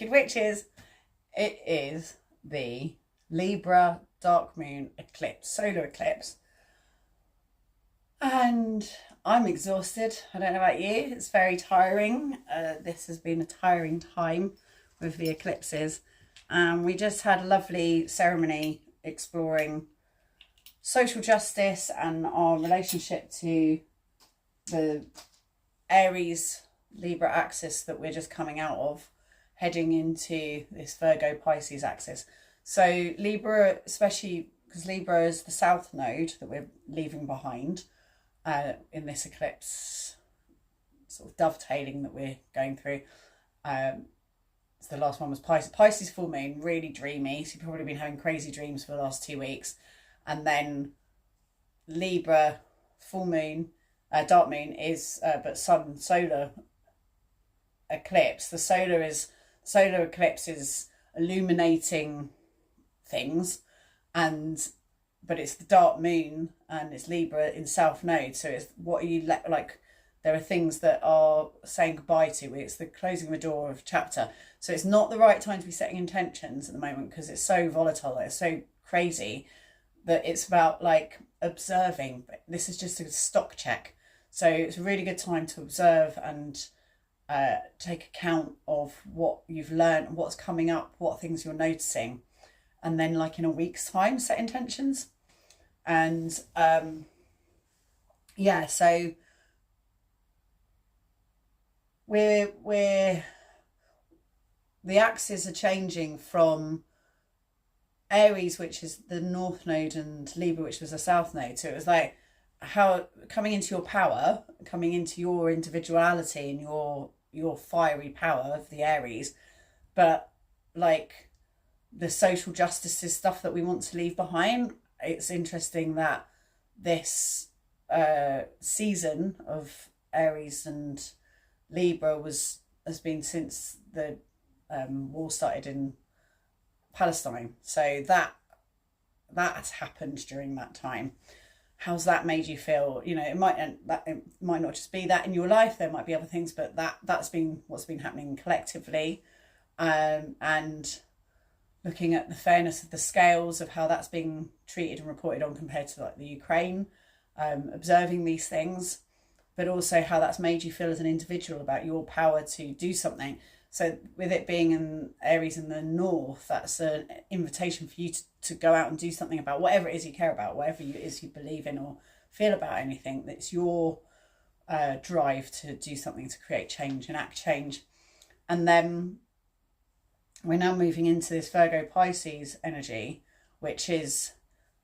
Wicked Witches. It is the Libra dark moon eclipse, solar eclipse. And I'm exhausted. I don't know about you. It's very tiring. This has been a tiring time with the eclipses. We just had a lovely ceremony exploring social justice and our relationship to the Aries Libra axis that we're just coming out of, heading into this Virgo Pisces axis. So Libra, especially because Libra is the south node that we're leaving behind in this eclipse sort of dovetailing that we're going through. So the last one was Pisces. Pisces full moon, really dreamy. So you've probably been having crazy dreams for the last 2 weeks. And then Libra full moon, dark moon is but sun solar eclipse. The solar eclipse is illuminating things, but it's the dark moon and it's Libra in south node. So it's what are you like? There are things that are saying goodbye to. It's the closing of a door of a chapter. So it's not the right time to be setting intentions at the moment because it's so volatile. It's so crazy that it's about like observing. But this is just a stock check. So it's a really good time to observe and take account of what you've learned, what's coming up, what things you're noticing. And then like in a week's time, set intentions. And yeah, so we're the axes are changing from Aries, which is the north node, and Libra, which was the south node. So it was like how coming into your power, coming into your individuality and your fiery power of the Aries, but like the social justice stuff that we want to leave behind. It's interesting that this season of Aries and Libra has been since the war started in Palestine. So that has happened during that time. How's that made you feel? You know, it might not just be that in your life. There might be other things, but that's been what's been happening collectively, and looking at the fairness of the scales of how that's being treated and reported on compared to like the Ukraine, observing these things, but also how that's made you feel as an individual about your power to do something. So with it being in Aries in the north, that's an invitation for you to go out and do something about whatever it is you care about, whatever it is you believe in or feel about anything. That's your drive to do something, to create change and act change. And then we're now moving into this Virgo Pisces energy, which is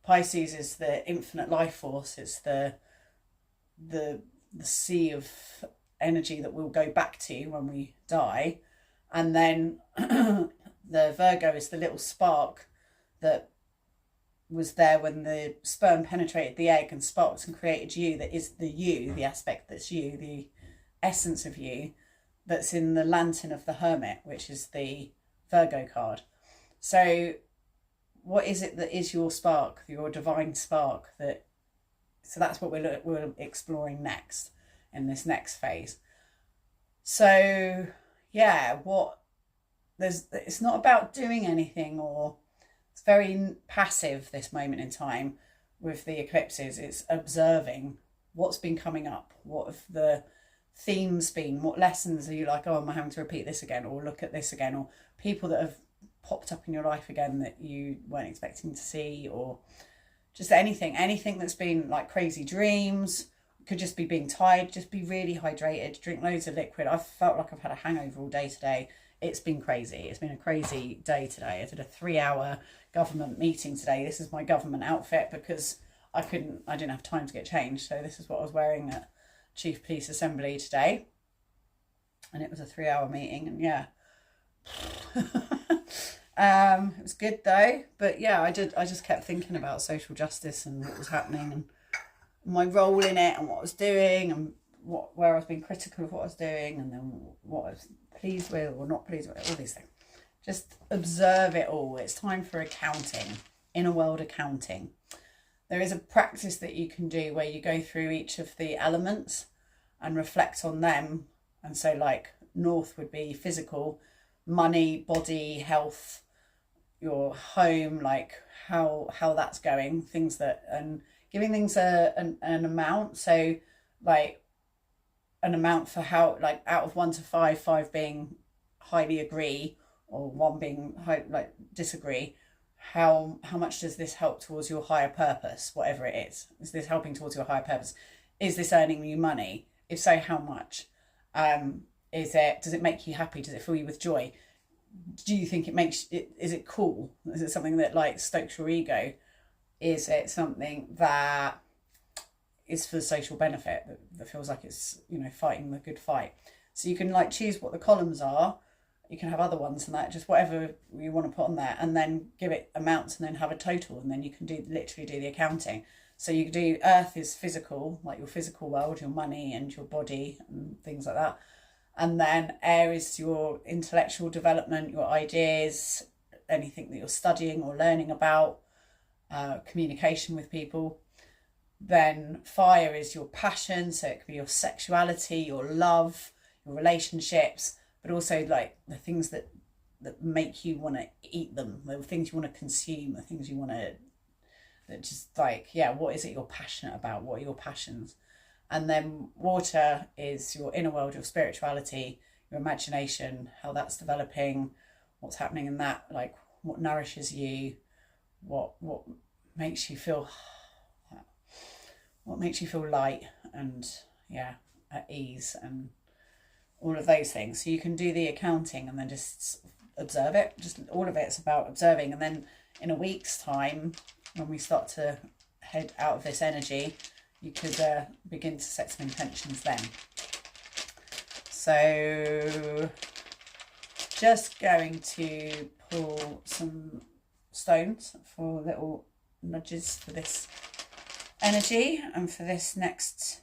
Pisces is the infinite life force. It's the sea of energy that we'll go back to when we die. And then the Virgo is the little spark that was there when the sperm penetrated the egg and sparked and created you. That is the you, the aspect that's you, the essence of you, that's in the lantern of the Hermit, which is the Virgo card. So what is it that is your spark, your divine spark? So that's what we're exploring next in this next phase. So yeah, it's not about doing anything, or it's very passive this moment in time with the eclipses. It's observing what's been coming up, what have the themes been, what lessons are you like, oh, am I having to repeat this again, or look at this again, or people that have popped up in your life again that you weren't expecting to see, or just anything that's been like crazy dreams. Could just be being tired, just be really hydrated, drink loads of liquid. I've felt like I've had a hangover all day today. It's been crazy. It's been a crazy day today. I did a 3-hour government meeting today. This is my government outfit because I didn't have time to get changed. So this is what I was wearing at Chief Police Assembly today. And it was a 3-hour meeting, and yeah. It was good though. But yeah, I just kept thinking about social justice and what was happening and my role in it and what I was doing and where I was being critical of what I was doing, and then what I was pleased with or not pleased with, all these things. Just observe it all. It's time for accounting, inner world accounting. There is a practice that you can do where you go through each of the elements and reflect on them. And so like north would be physical, money, body, health, your home, like how that's going, things that, and giving things an amount. So like an amount for how, like out of 1 to 5, 5 being highly agree or 1 being like disagree, how much does this help towards your higher purpose, whatever it is this helping towards your higher purpose? Is this earning you money? If so, how much? Does it make you happy? Does it fill you with joy? Do you think it makes it, is it cool? Is it something that like stokes your ego? Is it something that is for social benefit, that feels like it's, you know, fighting the good fight? So you can like choose what the columns are. You can have other ones and that, just whatever you want to put on there, and then give it amounts, and then have a total, and then you can literally do the accounting. So you can do earth is physical, like your physical world, your money and your body and things like that. And then air is your intellectual development, your ideas, anything that you're studying or learning about, communication with people. Then fire is your passion, so it could be your sexuality, your love, your relationships, but also like the things that make you want to eat them, the things you want to consume, the things you want to, that just like, yeah, what is it you're passionate about? What are your passions? And then water is your inner world, your spirituality, your imagination, how that's developing, what's happening in that, like what nourishes you, what makes you feel, light and, yeah, at ease, and all of those things. So you can do the accounting and then just observe it. Just all of it's about observing. And then in a week's time, when we start to head out of this energy, you could begin to set some intentions then. So just going to pull some stones for little nudges for this energy and for this next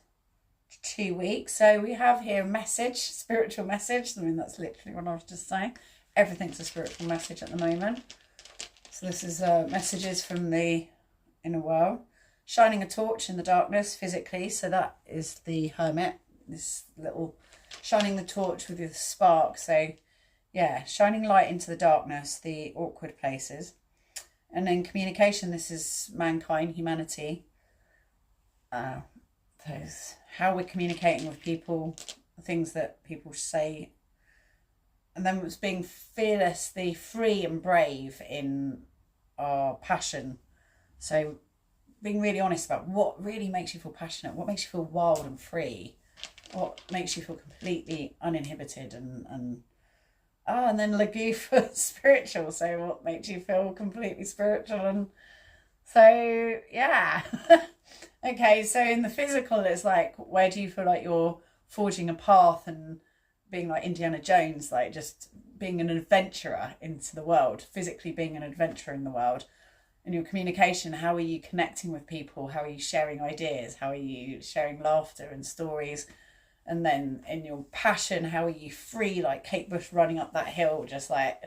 2 weeks. So we have here a message, spiritual message. I mean, that's literally what I was just saying. Everything's a spiritual message at the moment. So this is messages from the inner world. Shining a torch in the darkness physically, so that is the hermit, this little shining the torch with your spark. So yeah, shining light into the darkness, the awkward places. And then communication, this is mankind, humanity, how we're communicating with people, the things that people say. And then it's being fearlessly free and brave in our passion. So being really honest about what really makes you feel passionate, what makes you feel wild and free, what makes you feel completely uninhibited, and then Lagu for spiritual. So what makes you feel completely spiritual? And so yeah. Okay, so in the physical, it's like, where do you feel like you're forging a path and being like Indiana Jones, like just being an adventurer into the world, physically being an adventurer in the world? In your communication, how are you connecting with people? How are you sharing ideas? How are you sharing laughter and stories? And then in your passion, how are you free, like Kate Bush running up that hill, just like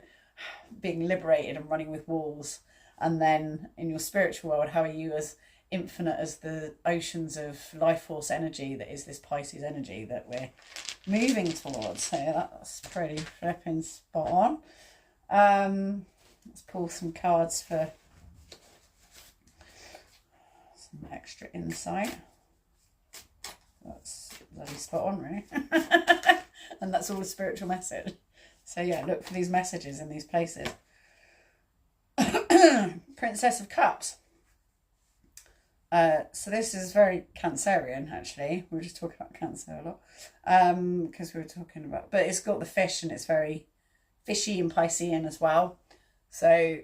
being liberated and running with walls? And then in your spiritual world, how are you as infinite as the oceans of life force energy that is this Pisces energy that we're moving towards? So that's pretty flipping spot on. Let's pull some cards for some extra insight. That's bloody spot on, really. And that's all a spiritual message. So yeah, look for these messages in these places. Princess of Cups. So this is very Cancerian, actually. We were just talking about Cancer a lot. Because we were talking about, but it's got the fish and it's very fishy and Piscean as well. So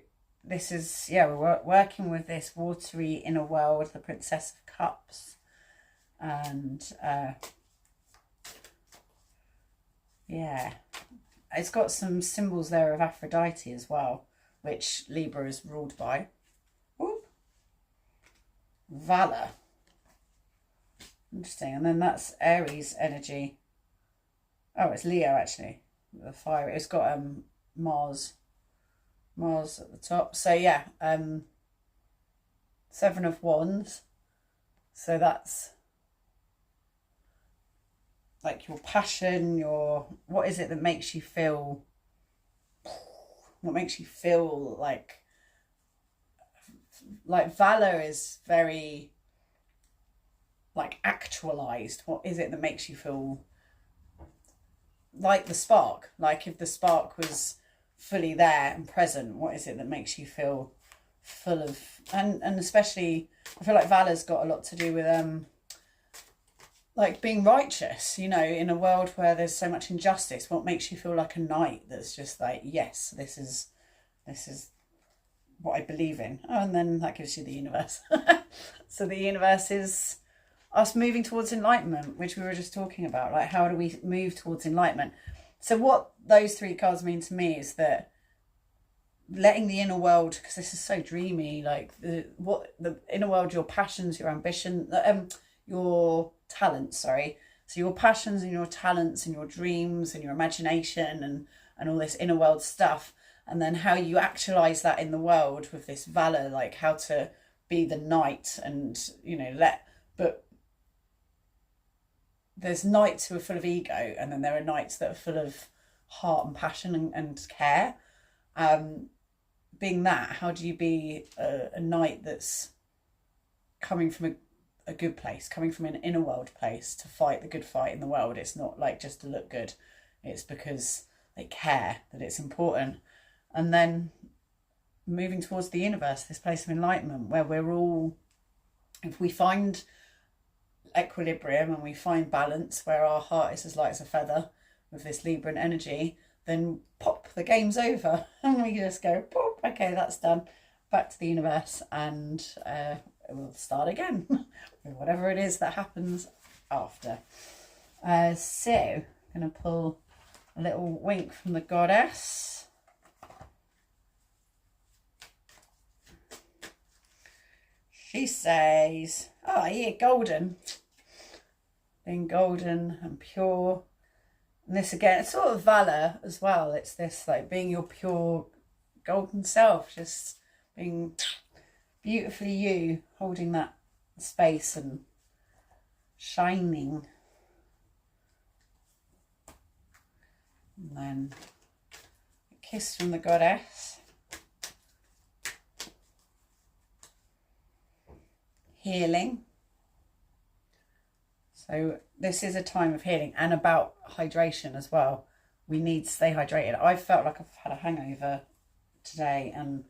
this is, yeah, we're working with this watery inner world, the Princess of Cups. And yeah, it's got some symbols there of Aphrodite as well, which Libra is ruled by. Whoop. Valor. Interesting. And then that's Aries energy. Oh, it's Leo, actually. The fire. It's got Mars at the top. So yeah, 7 of Wands. So that's like your passion, what is it that makes you feel What makes you feel like valor is very like actualized. What is it that makes you feel like the spark? Like if the spark was fully there and present, what is it that makes you feel full of, and especially I feel like valor's got a lot to do with like being righteous, you know, in a world where there's so much injustice. What makes you feel like a knight that's just like, yes, this is what I believe in? Oh, and then that gives you the universe. So the universe is us moving towards enlightenment, which we were just talking about. Like, how do we move towards enlightenment? So what those three cards mean to me is that letting the inner world, because this is so dreamy, like the inner world, your passions, your ambition, your talents, sorry. So your passions and your talents and your dreams and your imagination and all this inner world stuff, and then how you actualize that in the world with this valor, like how to be the knight, and you know, but there's knights who are full of ego, and then there are knights that are full of heart and passion and care. Being that, how do you be a knight that's coming from a good place, coming from an inner world place to fight the good fight in the world? It's not like just to look good, it's because they care, that it's important. And then moving towards the universe, this place of enlightenment where we're all, if we find equilibrium and we find balance, where our heart is as light as a feather with this Libran energy, then pop, the game's over, and we just go pop, okay, that's done, back to the universe, and we'll start again with whatever it is that happens after. So I'm going to pull a little wink from the goddess. She says, oh yeah, golden, being golden and pure. And this again, it's sort of valor as well. It's this like being your pure golden self, just being beautifully you, holding that space and shining. And then a kiss from the goddess. Healing. So this is a time of healing, and about hydration as well. We need to stay hydrated. I felt like I've had a hangover today, and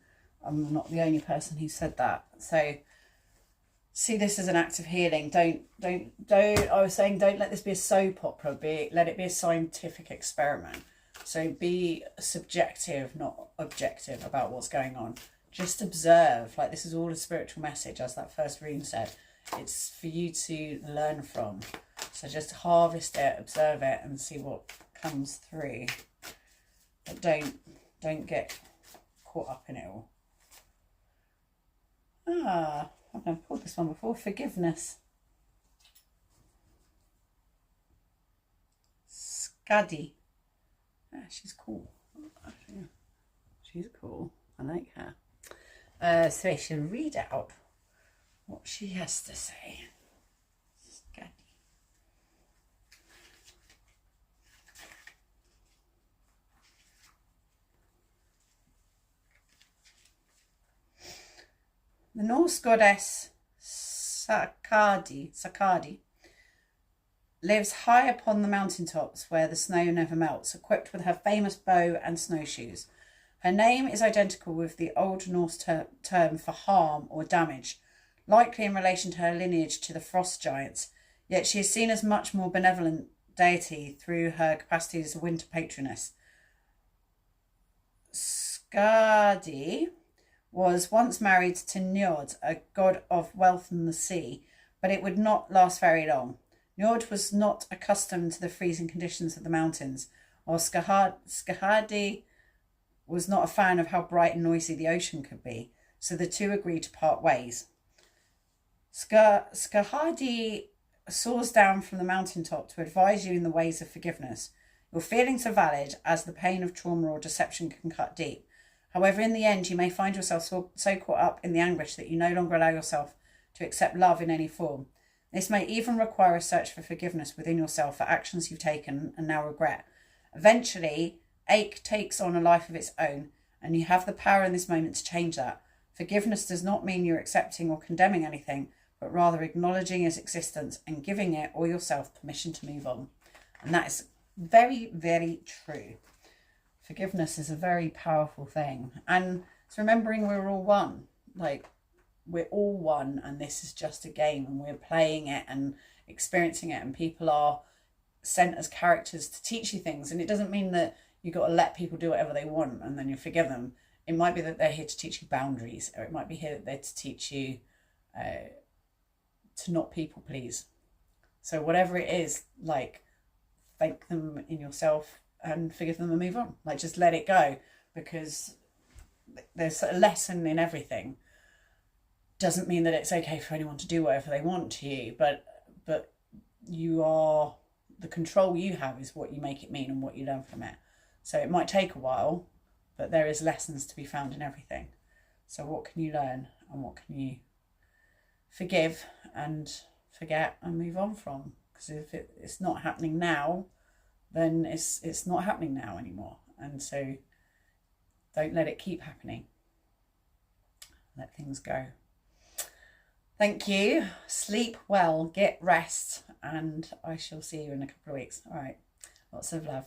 I'm not the only person who said that. So see this as an act of healing. Don't I was saying, don't let this be a soap opera, let it be a scientific experiment. So be subjective, not objective, about what's going on. Just observe. Like, this is all a spiritual message, as that first rune said. It's for you to learn from. So just harvest it, observe it, and see what comes through. But don't get caught up in it all. I've never pulled this one before. Forgiveness. Scuddy. She's cool. She's cool. I like her. So I shall read out what she has to say. Scuddy. The Norse goddess Sakadi lives high upon the mountaintops where the snow never melts, equipped with her famous bow and snowshoes. Her name is identical with the Old Norse term for harm or damage, likely in relation to her lineage to the frost giants, yet she is seen as much more benevolent deity through her capacity as a winter patroness. Skadi was once married to Njord, a god of wealth and the sea, but it would not last very long. Njord was not accustomed to the freezing conditions of the mountains, while Skadi was not a fan of how bright and noisy the ocean could be, so the two agreed to part ways. Skahadi soars down from the mountaintop to advise you in the ways of forgiveness. Your feelings are valid, as the pain of trauma or deception can cut deep. However, in the end, you may find yourself so caught up in the anguish that you no longer allow yourself to accept love in any form. This may even require a search for forgiveness within yourself for actions you've taken and now regret. Eventually, ache takes on a life of its own, And you have the power in this moment to change that. Forgiveness does not mean you're accepting or condemning anything, but rather acknowledging its existence and giving it or yourself permission to move on. And that is very, very true. Forgiveness is a very powerful thing. And it's remembering we're all one. Like, we're all one, and this is just a game, and we're playing it and experiencing it, and people are sent as characters to teach you things. And it doesn't mean that you've got to let people do whatever they want and then you forgive them. It might be that they're here to teach you boundaries, or it might be here that they're to teach you to not people please. So whatever it is, like, thank them in yourself and forgive them and move on. Like, just let it go, because there's a lesson in everything. Doesn't mean that it's okay for anyone to do whatever they want to you, but you are, the control you have is what you make it mean and what you learn from it. So it might take a while, but there is lessons to be found in everything. So what can you learn, and what can you forgive and forget and move on from? Because if it's not happening now, then it's not happening now anymore. And so don't let it keep happening. Let things go. Thank you. Sleep well, get rest, and I shall see you in a couple of weeks. All right. Lots of love.